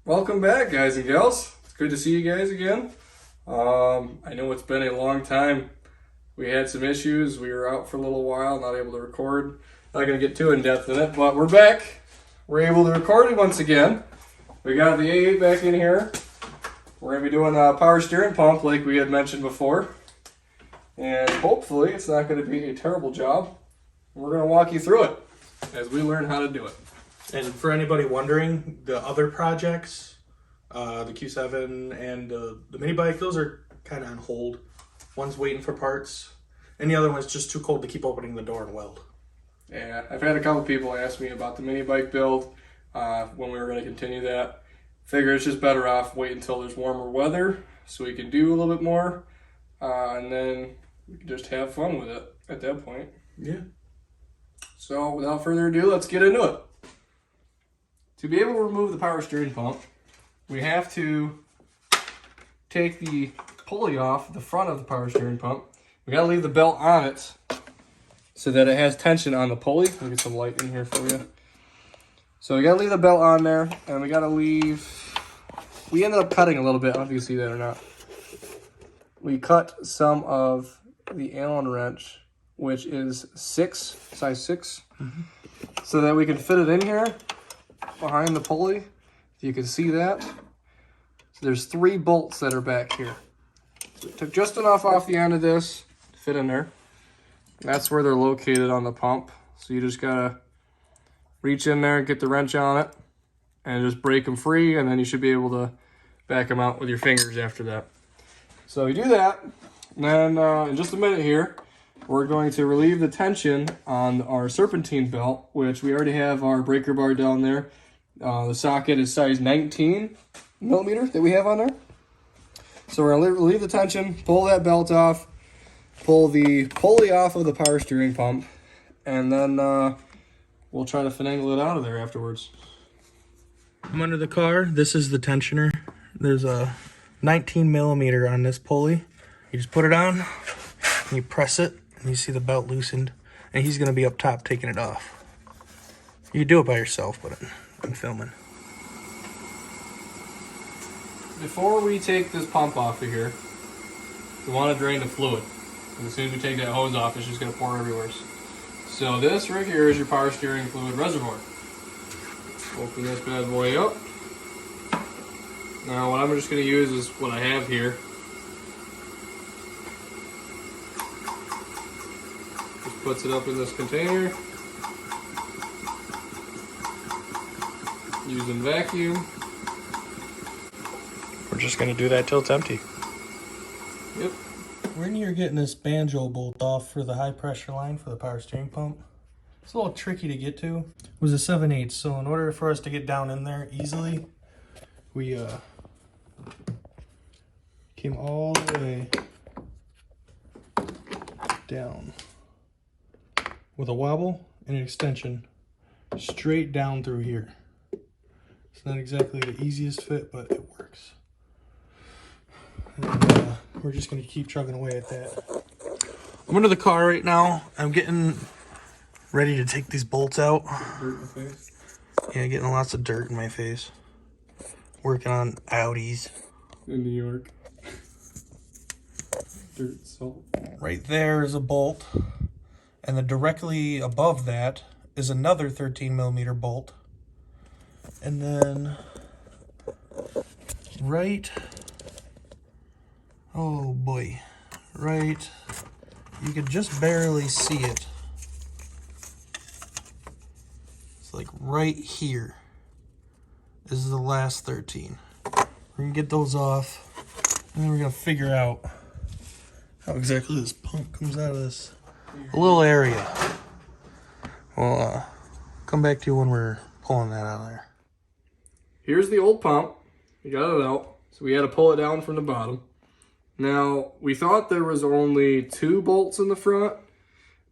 Welcome back, guys and gals. It's good to see you guys again. I know it's been a long time. We had some issues. We were out for a little while, not able to record. Not going to get too in-depth in it, but we're back. We're able to record it once again. We got the A8 back in here. We're going to be doing a power steering pump like we had mentioned before. And hopefully it's not going to be a terrible job. We're going to walk you through it as we learn how to do it. And for anybody wondering, the other projects, the Q7 and the mini bike, those are kind of on hold. One's waiting for parts, and the other one's just too cold to keep opening the door and weld. Yeah, I've had a couple people ask me about the mini bike build when we were going to continue that. Figure it's just better off wait until there's warmer weather so we can do a little bit more, and then we can just have fun with it at that point. Yeah. So without further ado, let's get into it. To be able to remove the power steering pump, we have to take the pulley off the front of the power steering pump. We gotta leave the belt on it so that it has tension on the pulley. Let me get some light in here for you. So we gotta leave the belt on there, and we gotta leave, we ended up cutting a little bit, I don't know if you can see that or not. We cut some of the Allen wrench, which is size 6, so that we can fit it in here behind the pulley. You can see that. So there's 3 bolts that are back here. So we took just enough off the end of this to fit in there. That's where they're located on the pump. So you just gotta reach in there, get the wrench on it, and just break them free, and then you should be able to back them out with your fingers after that. So you do that, and then in just a minute here, we're going to relieve the tension on our Serpentine belt, which we already have our breaker bar down there. The socket is size 19 millimeter that we have on there. So we're going to relieve the tension, pull that belt off, pull the pulley off of the power steering pump, and then we'll try to finagle it out of there afterwards. I'm under the car. This is the tensioner. There's a 19 millimeter on this pulley. You just put it on, and you press it, and you see the belt loosened, and he's going to be up top taking it off. You can do it by yourself, but I'm filming. Before we take this pump off of here, we want to drain the fluid. And as soon as we take that hose off, it's just going to pour everywhere. So this right here is your power steering fluid reservoir. Open this bad boy up. Now what I'm just going to use is what I have here. Just puts it up in this container. Using vacuum. We're just going to do that till it's empty. Yep. When you're getting this banjo bolt off for the high pressure line for the power steering pump, it's a little tricky to get to. It was a 7/8, so in order for us to get down in there easily, we came all the way down with a wobble and an extension straight down through here. It's not exactly the easiest fit, but it works. And, we're just going to keep chugging away at that. I'm under the car right now. I'm getting ready to take these bolts out. Dirt in the face. Yeah, getting lots of dirt in my face. Working on Audis. In New York. Dirt, salt. Right there is a bolt. And then directly above that is another 13 millimeter bolt. And then right, oh boy, right, you could just barely see it. It's like right here is the last 13. We're gonna get those off, and then we're gonna figure out how exactly this pump comes out of this little area. We'll come back to you when we're pulling that out of there. Here's the old pump. We got it out, so we had to pull it down from the bottom. Now, we thought there was only 2 bolts in the front,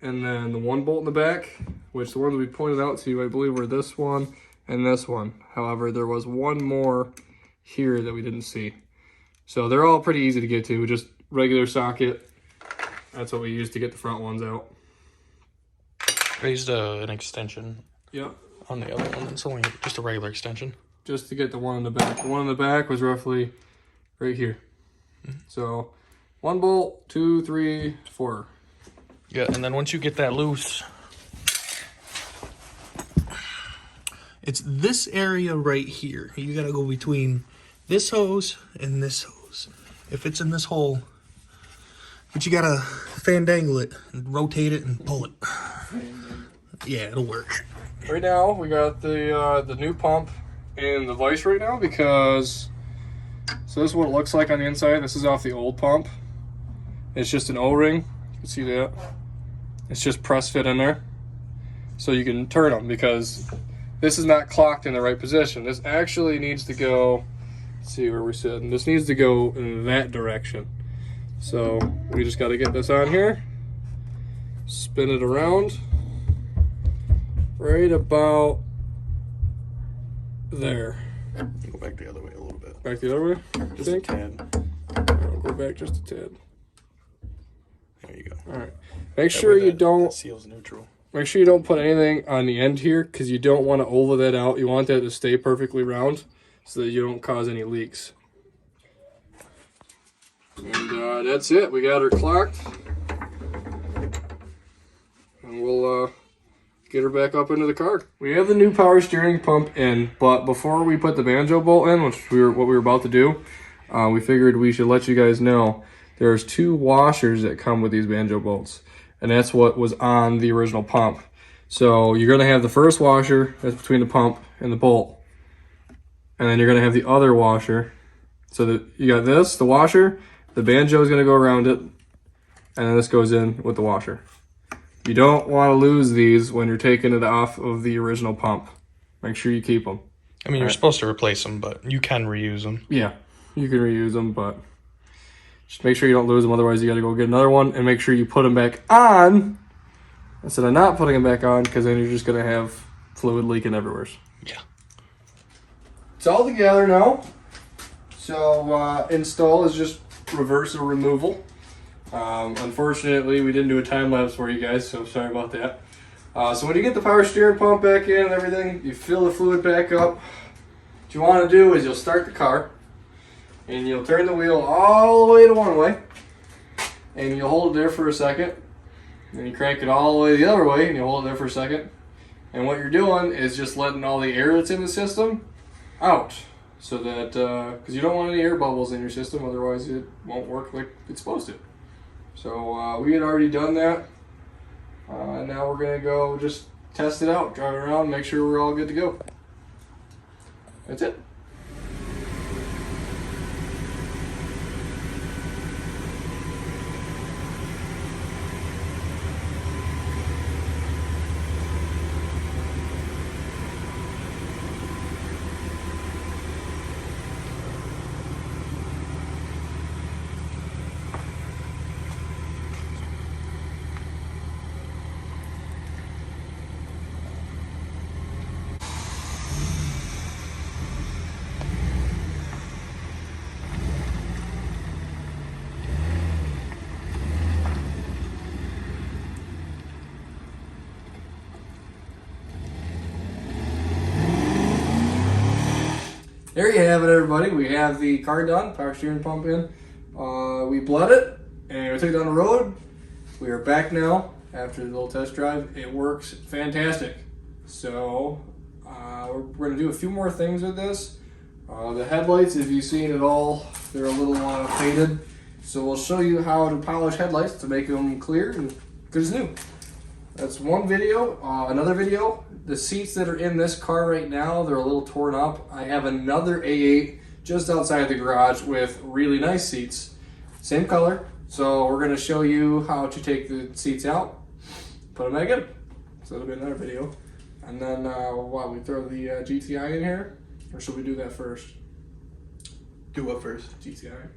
and then the 1 bolt in the back, which the ones we pointed out to you, I believe, were this one and this one. However, there was one more here that we didn't see. So they're all pretty easy to get to, just regular socket. That's what we use to get the front ones out. raised an extension Yep. on the other one. It's only just a regular extension. Just to get the one in the back. The one in the back was roughly right here. So 1 bolt, 2, 3, 4. Yeah, and then once you get that loose, it's this area right here. You gotta go between this hose and this hose. If it's in this hole, but you gotta fandangle it and rotate it and pull it. Yeah, it'll work. Right now we got the new pump in the vise right now because so this is what it looks like on the inside. This is off the old pump. It's just an O-ring. You can see that. It's just press fit in there. So you can turn them because this is not clocked in the right position. This actually needs to go, let's see where we're sitting. This needs to go in that direction. So we just got to get this on here, spin it around right about there. Go back the other way a little bit. Back the other way? Just a tad. I'll go back just a tad. There you go. All right. Make sure you don't. That seal's neutral. Make sure you don't put anything on the end here because you don't want to oval that out. You want that to stay perfectly round so that you don't cause any leaks. And that's it. We got her clocked. And we'll get her back up into the car. We have the new power steering pump in, but before we put the banjo bolt in, which what we were about to do, we figured we should let you guys know there's 2 washers that come with these banjo bolts. And that's what was on the original pump. So you're going to have the first washer that's between the pump and the bolt. And then you're going to have the other washer. So that you got this, the washer, the banjo is going to go around it, and then this goes in with the washer. You don't want to lose these when you're taking it off of the original pump. Make sure you keep them. I mean, you're supposed to replace them, but you can reuse them. Yeah, you can reuse them, but just make sure you don't lose them. Otherwise, you got to go get another one and make sure you put them back on instead of not putting them back on, because then you're just going to have fluid leaking everywhere. Yeah. It's all together now. So install is just reverse or removal. Unfortunately, we didn't do a time lapse for you guys, so sorry about that. So when you get the power steering pump back in and everything, you fill the fluid back up. What you want to do is you'll start the car, and you'll turn the wheel all the way to one way, and you'll hold it there for a second. Then you crank it all the way the other way, and you hold it there for a second. And what you're doing is just letting all the air that's in the system out, so that because you don't want any air bubbles in your system, otherwise it won't work like it's supposed to. So we had already done that. Now we're gonna go just test it out, drive it around, make sure we're all good to go. That's it. There you have it, everybody. We have the car done, power steering pump in. We bled it, and we took it down the road. We are back now after the little test drive. It works fantastic. So we're going to do a few more things with this. The headlights, if you've seen it all, they're a little faded. So we'll show you how to polish headlights to make them clear and good as new. That's one video. Another video, the seats that are in this car right now, they're a little torn up. I have another A8 just outside the garage with really nice seats. Same color. So we're going to show you how to take the seats out, put them back in. So that'll be another video. And then we throw the GTI in here? Or should we do that first? Do what first? GTI.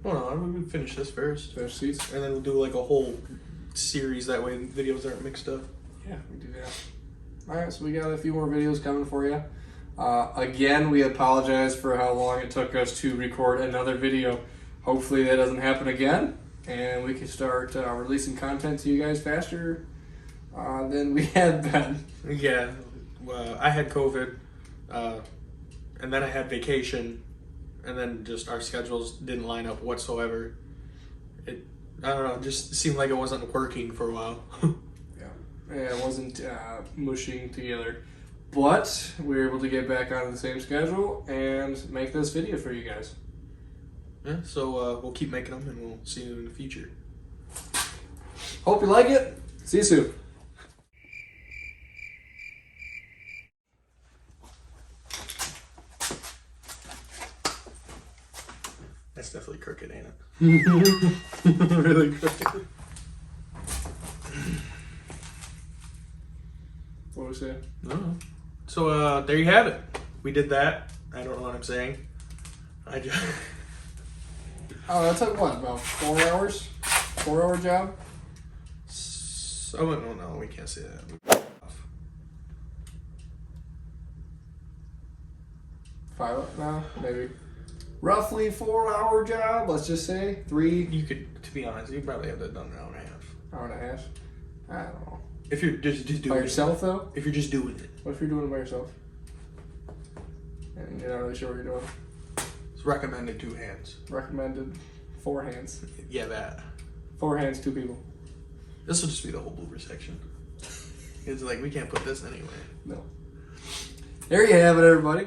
Well, no, we finish this first. Finish seats? And then we'll do like a whole series, that way videos aren't mixed up. Yeah, we do that. Alright, so we got a few more videos coming for you. Again, we apologize for how long it took us to record another video. Hopefully that doesn't happen again, and we can start releasing content to you guys faster Then we had Ben. Yeah, I had COVID, and then I had vacation, and then just our schedules didn't line up whatsoever. I don't know, it just seemed like it wasn't working for a while. Yeah, it wasn't mushing together. But we were able to get back on the same schedule and make this video for you guys. Yeah, so we'll keep making them, and we'll see you in the future. Hope you like it. See you soon. That's definitely crooked, ain't it? Really crooked. What was it? No. So there you have it. We did that. I don't know what I'm saying. I just. Oh, that took what? About 4 hours? 4-hour job? So, no, we can't say that. 5 now, maybe. Roughly 4-hour job. Let's just say 3. You could, to be honest, you probably have that done in an hour and a half. Hour and a half. I don't know. If you're just doing By yourself, it. though? If you're just doing it. What if you're doing it by yourself? And you're not really sure what you're doing? It's recommended 2 hands. Recommended 4 hands. Yeah, that. 4 hands, 2 people. This will just be the whole blooper section. It's like, we can't put this anyway. No. There you have it, everybody.